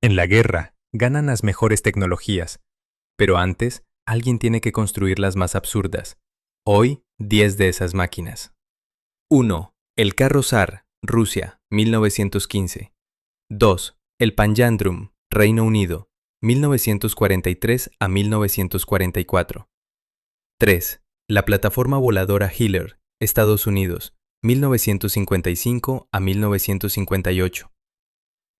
En la guerra, ganan las mejores tecnologías, pero antes, alguien tiene que construir las más absurdas. Hoy, 10 de esas máquinas. 1. El carro zar, Rusia, 1915. 2. El Panjandrum, Reino Unido, 1943 a 1944. 3. La plataforma voladora Hiller, Estados Unidos, 1955 a 1958.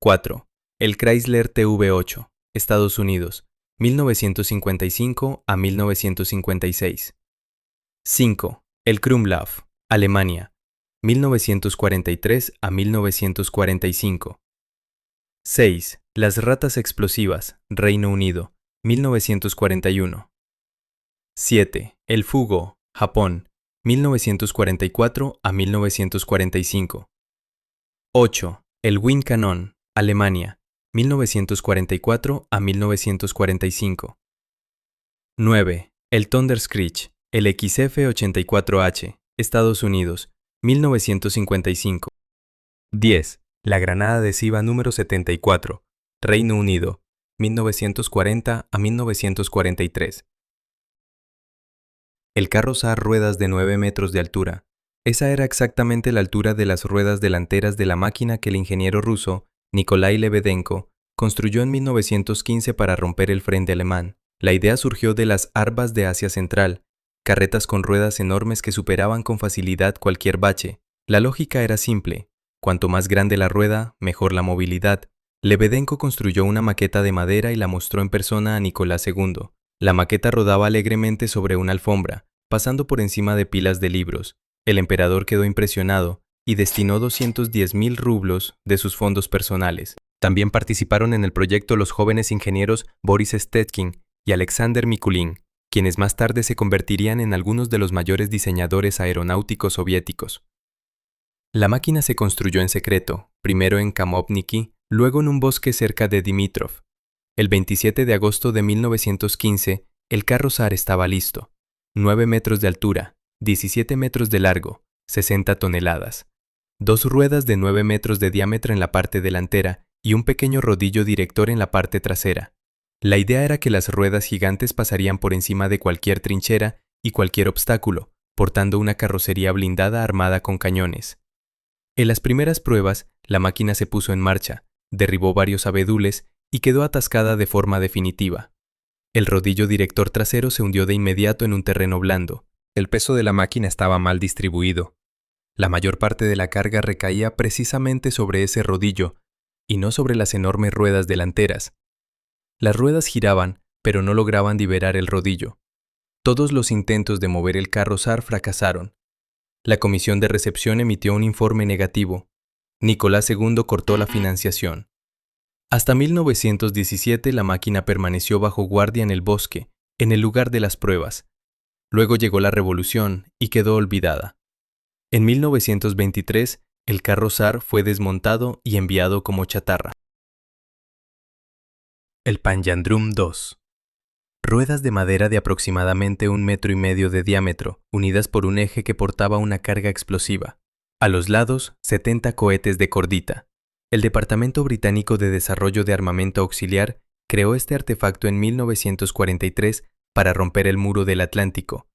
4. El Chrysler TV-8, Estados Unidos, 1955 a 1956. 5. El Krumlauf, Alemania, 1943 a 1945. 6. Las ratas explosivas, Reino Unido, 1941. 7. El Fugo, Japón, 1944 a 1945. 8. El Wind Cannon, Alemania, 1944 a 1945. 9. El Thunder Screech, el XF-84H, Estados Unidos, 1955. 10. La granada adhesiva número 74, Reino Unido, 1940 a 1943. El carro zar ruedas de 9 metros de altura. Esa era exactamente la altura de las ruedas delanteras de la máquina que el ingeniero ruso Nikolai Lebedenko construyó en 1915 para romper el frente alemán. La idea surgió de las Arbas de Asia Central, carretas con ruedas enormes que superaban con facilidad cualquier bache. La lógica era simple: cuanto más grande la rueda, mejor la movilidad. Lebedenko construyó una maqueta de madera y la mostró en persona a Nicolás II. La maqueta rodaba alegremente sobre una alfombra, pasando por encima de pilas de libros. El emperador quedó impresionado y destinó 210.000 rublos de sus fondos personales. También participaron en el proyecto los jóvenes ingenieros Boris Stetkin y Alexander Mikulin, quienes más tarde se convertirían en algunos de los mayores diseñadores aeronáuticos soviéticos. La máquina se construyó en secreto, primero en Khamovniki, luego en un bosque cerca de Dimitrov. El 27 de agosto de 1915, el carro zar estaba listo. 9 metros de altura, 17 metros de largo, 60 toneladas. 2 ruedas de 9 metros de diámetro en la parte delantera y un pequeño rodillo director en la parte trasera. La idea era que las ruedas gigantes pasarían por encima de cualquier trinchera y cualquier obstáculo, portando una carrocería blindada armada con cañones. En las primeras pruebas, la máquina se puso en marcha, derribó varios abedules y quedó atascada de forma definitiva. El rodillo director trasero se hundió de inmediato en un terreno blando. El peso de la máquina estaba mal distribuido. La mayor parte de la carga recaía precisamente sobre ese rodillo y no sobre las enormes ruedas delanteras. Las ruedas giraban, pero no lograban liberar el rodillo. Todos los intentos de mover el carro zar fracasaron. La comisión de recepción emitió un informe negativo. Nicolás II cortó la financiación. Hasta 1917 la máquina permaneció bajo guardia en el bosque, en el lugar de las pruebas. Luego llegó la revolución y quedó olvidada. En 1923, el carro zar fue desmontado y enviado como chatarra. El Panjandrum II. Ruedas de madera de aproximadamente 1,5 metros de diámetro, unidas por un eje que portaba una carga explosiva. A los lados, 70 cohetes de cordita. El Departamento Británico de Desarrollo de Armamento Auxiliar creó este artefacto en 1943 para romper el muro del Atlántico.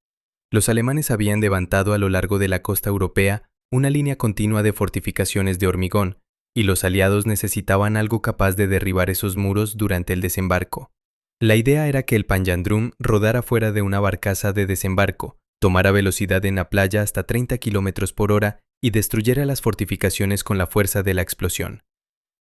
Los alemanes habían levantado a lo largo de la costa europea una línea continua de fortificaciones de hormigón, y los aliados necesitaban algo capaz de derribar esos muros durante el desembarco. La idea era que el Panjandrum rodara fuera de una barcaza de desembarco, tomara velocidad en la playa hasta 30 km por hora y destruyera las fortificaciones con la fuerza de la explosión.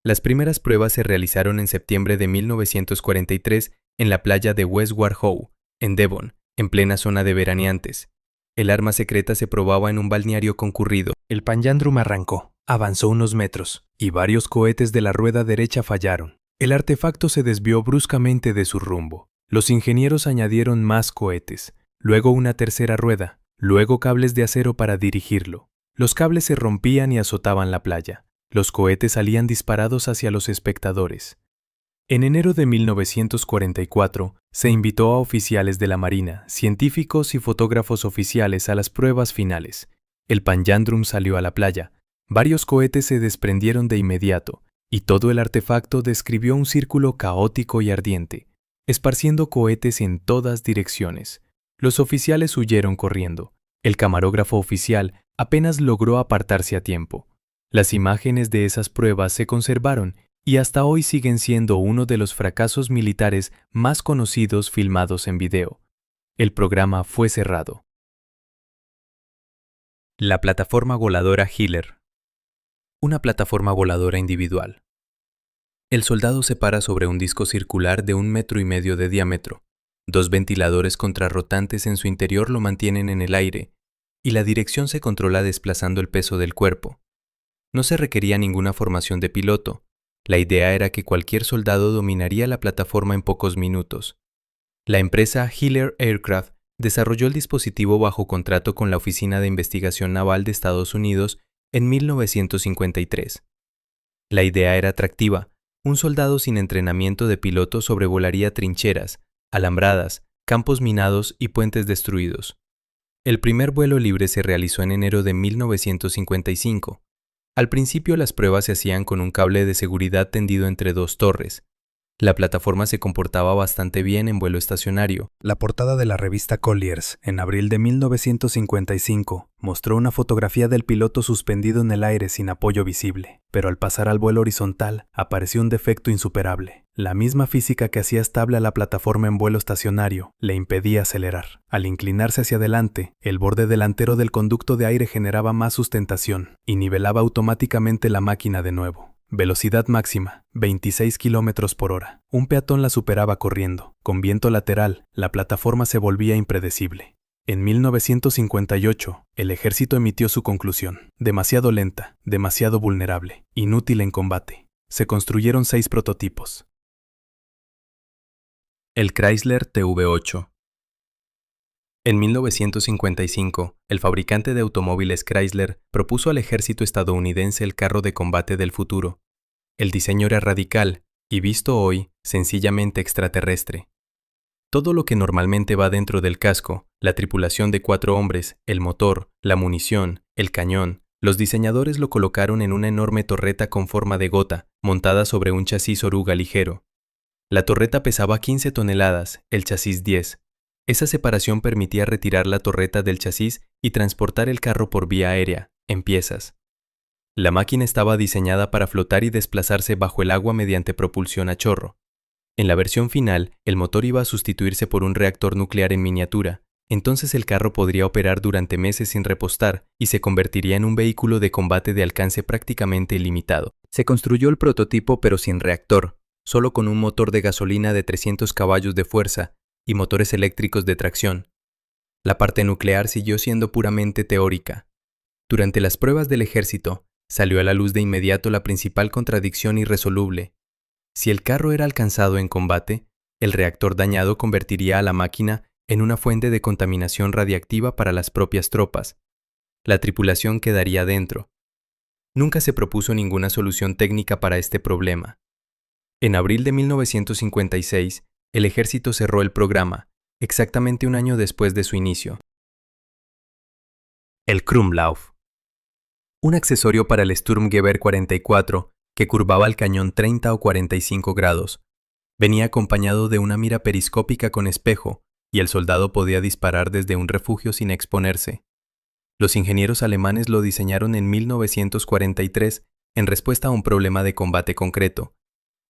Las primeras pruebas se realizaron en septiembre de 1943 en la playa de West Warhoe, en Devon, en plena zona de veraneantes. El arma secreta se probaba en un balneario concurrido. El Panjandrum arrancó, avanzó unos metros, y varios cohetes de la rueda derecha fallaron. El artefacto se desvió bruscamente de su rumbo. Los ingenieros añadieron más cohetes, luego una tercera rueda, luego cables de acero para dirigirlo. Los cables se rompían y azotaban la playa. Los cohetes salían disparados hacia los espectadores. En enero de 1944, se invitó a oficiales de la Marina, científicos y fotógrafos oficiales a las pruebas finales. El Panjandrum salió a la playa. Varios cohetes se desprendieron de inmediato, y todo el artefacto describió un círculo caótico y ardiente, esparciendo cohetes en todas direcciones. Los oficiales huyeron corriendo. El camarógrafo oficial apenas logró apartarse a tiempo. Las imágenes de esas pruebas se conservaron y hasta hoy siguen siendo uno de los fracasos militares más conocidos filmados en video. El programa fue cerrado. La plataforma voladora Hiller. Una plataforma voladora individual. El soldado se para sobre un disco circular de 1,5 metros de diámetro. 2 ventiladores contrarrotantes en su interior lo mantienen en el aire, y la dirección se controla desplazando el peso del cuerpo. No se requería ninguna formación de piloto. La idea era que cualquier soldado dominaría la plataforma en pocos minutos. La empresa Hiller Aircraft desarrolló el dispositivo bajo contrato con la Oficina de Investigación Naval de Estados Unidos en 1953. La idea era atractiva. Un soldado sin entrenamiento de piloto sobrevolaría trincheras, alambradas, campos minados y puentes destruidos. El primer vuelo libre se realizó en enero de 1955. Al principio las pruebas se hacían con un cable de seguridad tendido entre 2 torres. La plataforma se comportaba bastante bien en vuelo estacionario. La portada de la revista Colliers, en abril de 1955, mostró una fotografía del piloto suspendido en el aire sin apoyo visible, pero al pasar al vuelo horizontal apareció un defecto insuperable. La misma física que hacía estable a la plataforma en vuelo estacionario le impedía acelerar. Al inclinarse hacia adelante, el borde delantero del conducto de aire generaba más sustentación y nivelaba automáticamente la máquina de nuevo. Velocidad máxima, 26 km por hora. Un peatón la superaba corriendo. Con viento lateral, la plataforma se volvía impredecible. En 1958, el ejército emitió su conclusión. Demasiado lenta, demasiado vulnerable, inútil en combate. Se construyeron 6 prototipos. El Chrysler TV8. En 1955, el fabricante de automóviles Chrysler propuso al ejército estadounidense el carro de combate del futuro. El diseño era radical y, visto hoy, sencillamente extraterrestre. Todo lo que normalmente va dentro del casco, la tripulación de 4 hombres, el motor, la munición, el cañón, los diseñadores lo colocaron en una enorme torreta con forma de gota, montada sobre un chasis oruga ligero. La torreta pesaba 15 toneladas, el chasis 10. Esa separación permitía retirar la torreta del chasis y transportar el carro por vía aérea, en piezas. La máquina estaba diseñada para flotar y desplazarse bajo el agua mediante propulsión a chorro. En la versión final, el motor iba a sustituirse por un reactor nuclear en miniatura. Entonces el carro podría operar durante meses sin repostar y se convertiría en un vehículo de combate de alcance prácticamente ilimitado. Se construyó el prototipo pero sin reactor, solo con un motor de gasolina de 300 caballos de fuerza y motores eléctricos de tracción. La parte nuclear siguió siendo puramente teórica. Durante las pruebas del ejército, salió a la luz de inmediato la principal contradicción irresoluble. Si el carro era alcanzado en combate, el reactor dañado convertiría a la máquina en una fuente de contaminación radiactiva para las propias tropas. La tripulación quedaría dentro. Nunca se propuso ninguna solución técnica para este problema. En abril de 1956, el ejército cerró el programa, exactamente un año después de su inicio. El Krumlauf. Un accesorio para el Sturmgewehr 44 que curvaba el cañón 30 o 45 grados. Venía acompañado de una mira periscópica con espejo y el soldado podía disparar desde un refugio sin exponerse. Los ingenieros alemanes lo diseñaron en 1943 en respuesta a un problema de combate concreto.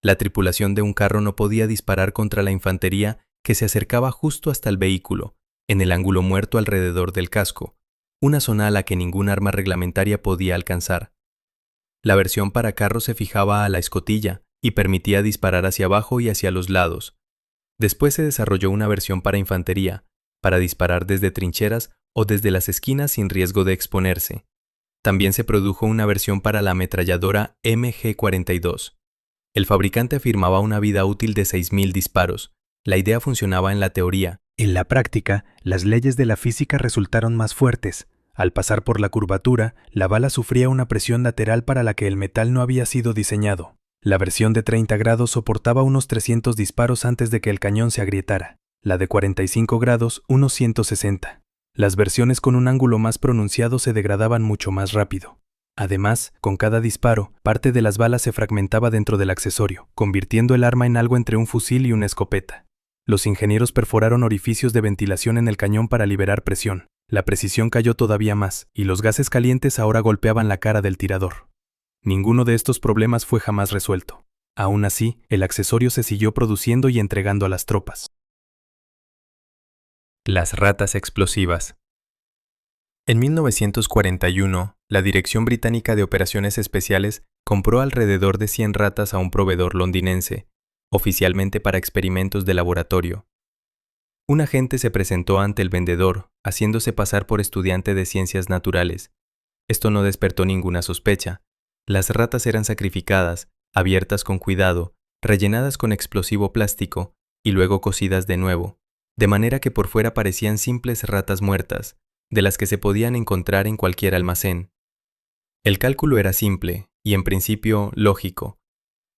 La tripulación de un carro no podía disparar contra la infantería que se acercaba justo hasta el vehículo, en el ángulo muerto alrededor del casco, una zona a la que ningún arma reglamentaria podía alcanzar. La versión para carro se fijaba a la escotilla y permitía disparar hacia abajo y hacia los lados. Después se desarrolló una versión para infantería, para disparar desde trincheras o desde las esquinas sin riesgo de exponerse. También se produjo una versión para la ametralladora MG-42. El fabricante afirmaba una vida útil de 6.000 disparos. La idea funcionaba en la teoría. En la práctica, las leyes de la física resultaron más fuertes. Al pasar por la curvatura, la bala sufría una presión lateral para la que el metal no había sido diseñado. La versión de 30 grados soportaba unos 300 disparos antes de que el cañón se agrietara. La de 45 grados, unos 160. Las versiones con un ángulo más pronunciado se degradaban mucho más rápido. Además, con cada disparo, parte de las balas se fragmentaba dentro del accesorio, convirtiendo el arma en algo entre un fusil y una escopeta. Los ingenieros perforaron orificios de ventilación en el cañón para liberar presión. La precisión cayó todavía más, y los gases calientes ahora golpeaban la cara del tirador. Ninguno de estos problemas fue jamás resuelto. Aún así, el accesorio se siguió produciendo y entregando a las tropas. Las ratas explosivas. En 1941, la Dirección Británica de Operaciones Especiales compró alrededor de 100 ratas a un proveedor londinense, oficialmente para experimentos de laboratorio. Un agente se presentó ante el vendedor, haciéndose pasar por estudiante de ciencias naturales. Esto no despertó ninguna sospecha. Las ratas eran sacrificadas, abiertas con cuidado, rellenadas con explosivo plástico y luego cocidas de nuevo, de manera que por fuera parecían simples ratas muertas, de las que se podían encontrar en cualquier almacén. El cálculo era simple y en principio lógico.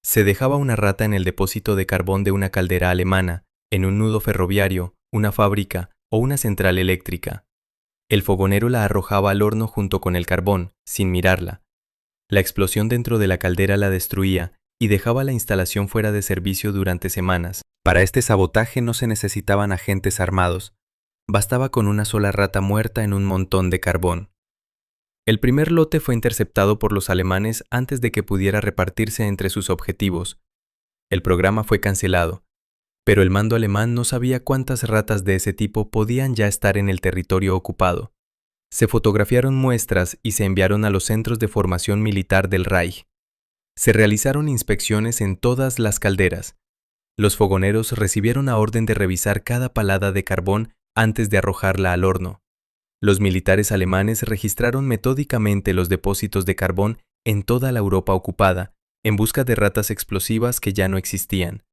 Se dejaba una rata en el depósito de carbón de una caldera alemana, en un nudo ferroviario, una fábrica o una central eléctrica. El fogonero la arrojaba al horno junto con el carbón, sin mirarla. La explosión dentro de la caldera la destruía y dejaba la instalación fuera de servicio durante semanas. Para este sabotaje no se necesitaban agentes armados. Bastaba con una sola rata muerta en un montón de carbón. El primer lote fue interceptado por los alemanes antes de que pudiera repartirse entre sus objetivos. El programa fue cancelado, pero el mando alemán no sabía cuántas ratas de ese tipo podían ya estar en el territorio ocupado. Se fotografiaron muestras y se enviaron a los centros de formación militar del Reich. Se realizaron inspecciones en todas las calderas. Los fogoneros recibieron la orden de revisar cada palada de carbón antes de arrojarla al horno. Los militares alemanes registraron metódicamente los depósitos de carbón en toda la Europa ocupada, en busca de ratas explosivas que ya no existían.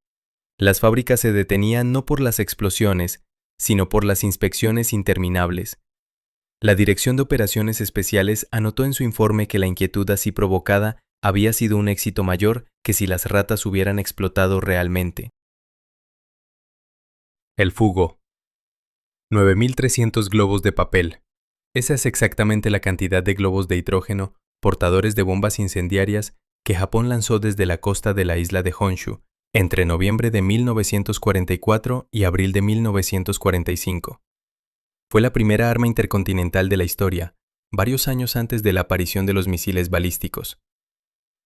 Las fábricas se detenían no por las explosiones, sino por las inspecciones interminables. La Dirección de Operaciones Especiales anotó en su informe que la inquietud así provocada había sido un éxito mayor que si las ratas hubieran explotado realmente. El fugo. 9.300 globos de papel. Esa es exactamente la cantidad de globos de hidrógeno, portadores de bombas incendiarias, que Japón lanzó desde la costa de la isla de Honshu, entre noviembre de 1944 y abril de 1945. Fue la primera arma intercontinental de la historia, varios años antes de la aparición de los misiles balísticos.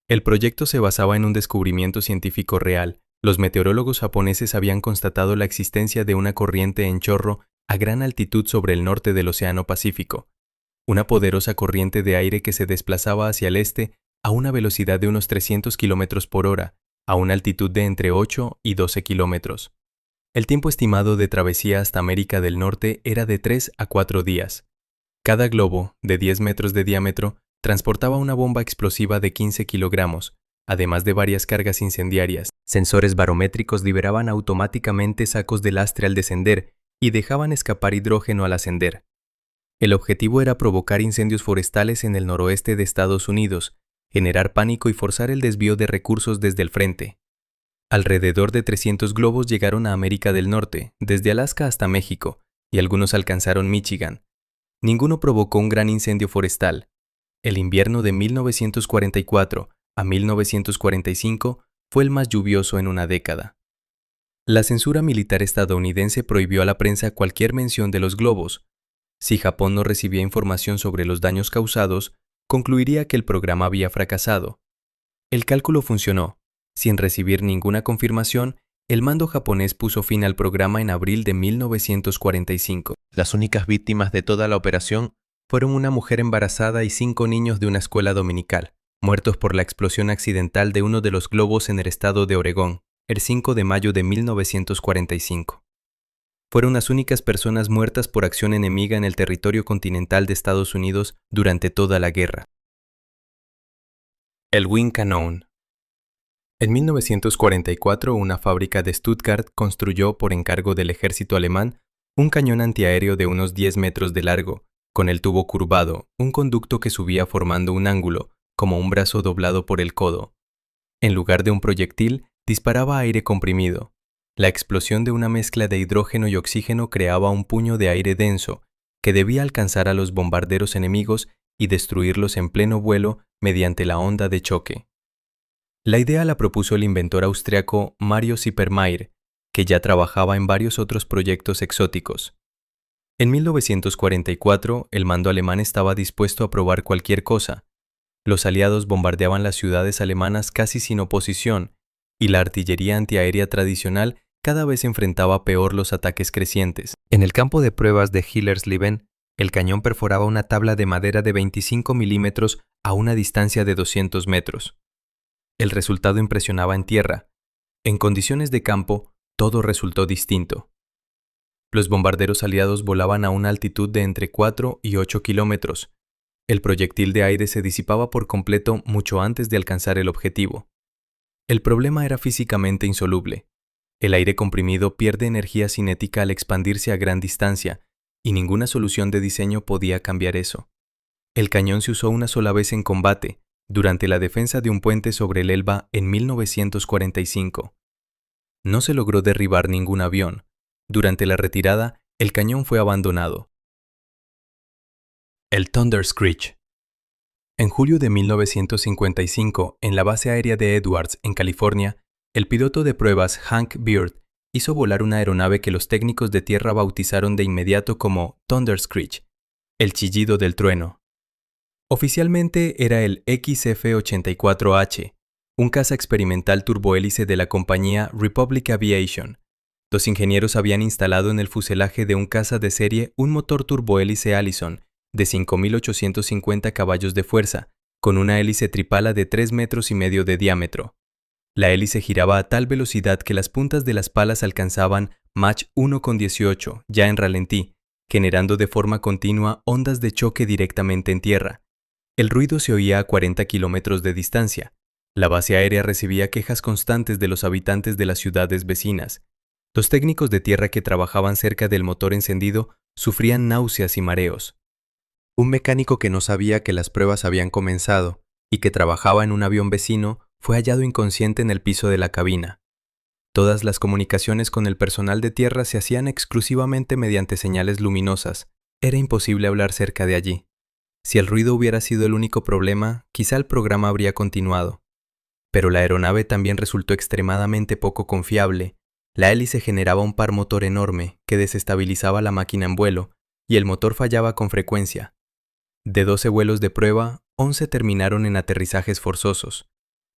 El proyecto se basaba en un descubrimiento científico real. Los meteorólogos japoneses habían constatado la existencia de una corriente en chorro a gran altitud sobre el norte del Océano Pacífico, una poderosa corriente de aire que se desplazaba hacia el este a una velocidad de unos 300 km por hora, a una altitud de entre 8 y 12 kilómetros. El tiempo estimado de travesía hasta América del Norte era de 3 a 4 días. Cada globo, de 10 metros de diámetro, transportaba una bomba explosiva de 15 kilogramos, además de varias cargas incendiarias. Sensores barométricos liberaban automáticamente sacos de lastre al descender y dejaban escapar hidrógeno al ascender. El objetivo era provocar incendios forestales en el noroeste de Estados Unidos, generar pánico y forzar el desvío de recursos desde el frente. Alrededor de 300 globos llegaron a América del Norte, desde Alaska hasta México, y algunos alcanzaron Michigan. Ninguno provocó un gran incendio forestal. El invierno de 1944 a 1945 fue el más lluvioso en una década. La censura militar estadounidense prohibió a la prensa cualquier mención de los globos. Si Japón no recibía información sobre los daños causados, concluiría que el programa había fracasado. El cálculo funcionó. Sin recibir ninguna confirmación, el mando japonés puso fin al programa en abril de 1945. Las únicas víctimas de toda la operación fueron una mujer embarazada y 5 niños de una escuela dominical, muertos por la explosión accidental de uno de los globos en el estado de Oregón, el 5 de mayo de 1945. Fueron las únicas personas muertas por acción enemiga en el territorio continental de Estados Unidos durante toda la guerra. El Wing Cannon. En 1944, una fábrica de Stuttgart construyó, por encargo del ejército alemán, un cañón antiaéreo de unos 10 metros de largo, con el tubo curvado, un conducto que subía formando un ángulo, como un brazo doblado por el codo. En lugar de un proyectil, disparaba aire comprimido. La explosión de una mezcla de hidrógeno y oxígeno creaba un puño de aire denso, que debía alcanzar a los bombarderos enemigos y destruirlos en pleno vuelo mediante la onda de choque. La idea la propuso el inventor austriaco Mario Sippermayr, que ya trabajaba en varios otros proyectos exóticos. En 1944, el mando alemán estaba dispuesto a probar cualquier cosa. Los aliados bombardeaban las ciudades alemanas casi sin oposición, y la artillería antiaérea tradicional cada vez enfrentaba peor los ataques crecientes. En el campo de pruebas de Hillersleben, el cañón perforaba una tabla de madera de 25 milímetros a una distancia de 200 metros. El resultado impresionaba en tierra. En condiciones de campo, todo resultó distinto. Los bombarderos aliados volaban a una altitud de entre 4 y 8 kilómetros. El proyectil de aire se disipaba por completo mucho antes de alcanzar el objetivo. El problema era físicamente insoluble. El aire comprimido pierde energía cinética al expandirse a gran distancia, y ninguna solución de diseño podía cambiar eso. El cañón se usó una sola vez en combate, durante la defensa de un puente sobre el Elba en 1945. No se logró derribar ningún avión. Durante la retirada, el cañón fue abandonado. El Thunder Screech. En julio de 1955, en la base aérea de Edwards, en California, el piloto de pruebas Hank Beard hizo volar una aeronave que los técnicos de tierra bautizaron de inmediato como Thunder Screech, el chillido del trueno. Oficialmente era el XF-84H, un caza experimental turbohélice de la compañía Republic Aviation. Los ingenieros habían instalado en el fuselaje de un caza de serie un motor turbohélice Allison de 5.850 caballos de fuerza, con una hélice tripala de 3,5 metros de diámetro. La hélice giraba a tal velocidad que las puntas de las palas alcanzaban Mach 1,18 ya en ralentí, generando de forma continua ondas de choque directamente en tierra. El ruido se oía a 40 kilómetros de distancia. La base aérea recibía quejas constantes de los habitantes de las ciudades vecinas. Los técnicos de tierra que trabajaban cerca del motor encendido sufrían náuseas y mareos. Un mecánico que no sabía que las pruebas habían comenzado y que trabajaba en un avión vecino fue hallado inconsciente en el piso de la cabina. Todas las comunicaciones con el personal de tierra se hacían exclusivamente mediante señales luminosas. Era imposible hablar cerca de allí. Si el ruido hubiera sido el único problema, quizá el programa habría continuado. Pero la aeronave también resultó extremadamente poco confiable. La hélice generaba un par motor enorme que desestabilizaba la máquina en vuelo, y el motor fallaba con frecuencia. De 12 vuelos de prueba, 11 terminaron en aterrizajes forzosos.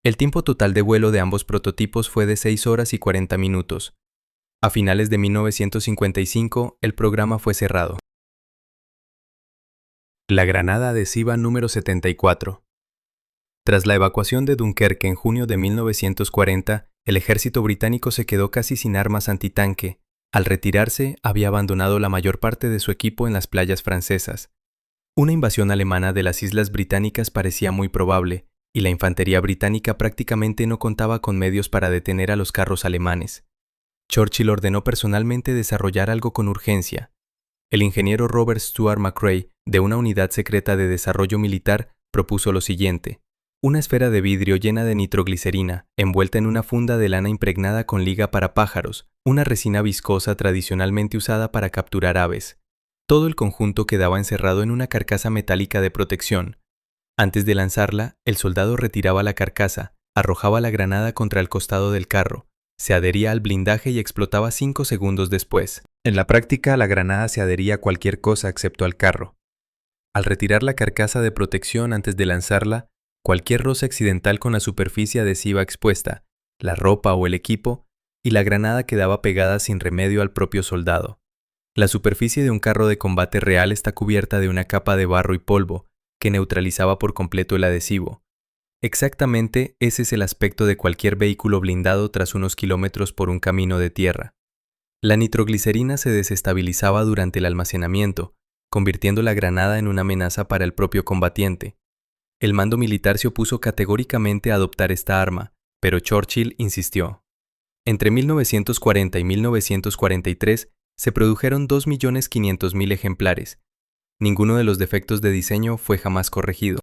El tiempo total de vuelo de ambos prototipos fue de 6 horas y 40 minutos. A finales de 1955, el programa fue cerrado. La granada adhesiva número 74. Tras la evacuación de Dunkerque en junio de 1940, el ejército británico se quedó casi sin armas antitanque. Al retirarse, había abandonado la mayor parte de su equipo en las playas francesas. Una invasión alemana de las islas británicas parecía muy probable, y la infantería británica prácticamente no contaba con medios para detener a los carros alemanes. Churchill ordenó personalmente desarrollar algo con urgencia. El ingeniero Robert Stuart McCrae, de una unidad secreta de desarrollo militar, propuso lo siguiente: una esfera de vidrio llena de nitroglicerina, envuelta en una funda de lana impregnada con liga para pájaros, una resina viscosa tradicionalmente usada para capturar aves. Todo el conjunto quedaba encerrado en una carcasa metálica de protección. Antes de lanzarla, el soldado retiraba la carcasa, arrojaba la granada contra el costado del carro, se adhería al blindaje y explotaba 5 segundos después. En la práctica, la granada se adhería a cualquier cosa excepto al carro. Al retirar la carcasa de protección antes de lanzarla, cualquier roce accidental con la superficie adhesiva expuesta, la ropa o el equipo, y la granada quedaba pegada sin remedio al propio soldado. La superficie de un carro de combate real está cubierta de una capa de barro y polvo que neutralizaba por completo el adhesivo. Exactamente ese es el aspecto de cualquier vehículo blindado tras unos kilómetros por un camino de tierra. La nitroglicerina se desestabilizaba durante el almacenamiento, convirtiendo la granada en una amenaza para el propio combatiente. El mando militar se opuso categóricamente a adoptar esta arma, pero Churchill insistió. Entre 1940 y 1943 se produjeron 2.500.000 ejemplares. Ninguno de los defectos de diseño fue jamás corregido.